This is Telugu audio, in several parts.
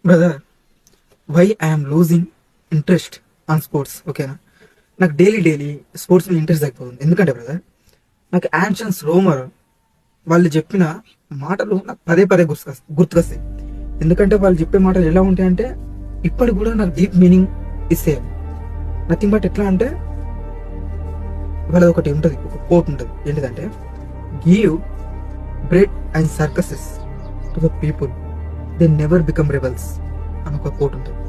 Brother, why I'm losing interest on sports. ఓకేనా, నాకు డైలీ స్పోర్ట్స్ మీద ఇంట్రెస్ట్ తగ్గిపోతుంది. ఎందుకంటే బ్రదర్, నాకు యాన్షన్స్ రోమర్ వాళ్ళు చెప్పిన మాటలు నాకు పదే గుర్తుకొస్తాయి. ఎందుకంటే వాళ్ళు చెప్పే మాటలు ఎలా ఉంటాయంటే ఇప్పటికి కూడా నాకు డీప్ మీనింగ్ ఇస్తే నథింగ్ బట్ ఎట్లా అంటే వాళ్ళది ఒకటి ఉంటుంది, ఒక కోట్ ఉంటుంది. ఏంటిదంటే give bread and circuses to the people, they never become rebels అని ఒక కోట్ ఉంటుంది.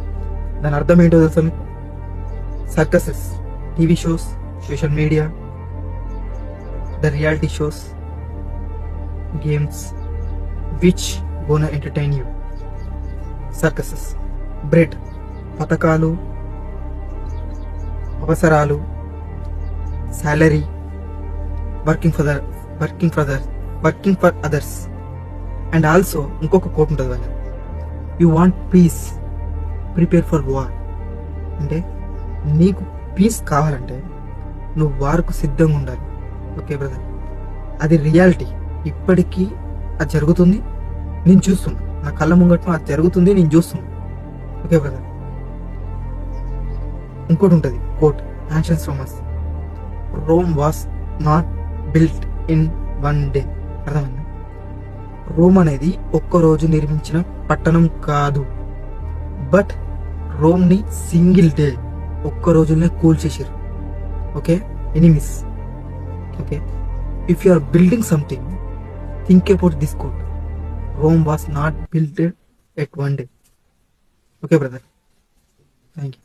దాని అర్థం ఏంటో తెలుసా మీకు? Circuses, TV shows, social media, the reality shows, games which gonna entertain you. Circuses, bread, పథకాలు, అవసరాలు, salary, working for others. And also ఇంకొక కోట్ ఉంటుంది వాళ్ళ, you want peace, prepare for war. అంటే నీకు పీస్ కావాలంటే నువ్వు వార్కు సిద్ధంగా ఉండాలి. ఓకే బ్రదర్, అది రియాలిటీ. ఇప్పటికీ అది జరుగుతుంది, నేను చూస్తున్నా. నా కళ్ళ ముంగట్ను అది జరుగుతుంది, నేను చూస్తున్నా. ఓకే బ్రదర్, ఇంకోటి ఉంటుంది quote, ancient Romans, Rome was not built in one day. అర్థమైంది? రోమ్ అనేది ఒక్కరోజు నిర్మించిన పట్టణం కాదు, బట్ రోమ్ని సింగిల్ డే, ఒక్క రోజునే కూల్చేసారు. Okay, enemies. Okay, if you are building something, think about this quote, Rome was not built at one day. Okay brother, thank you.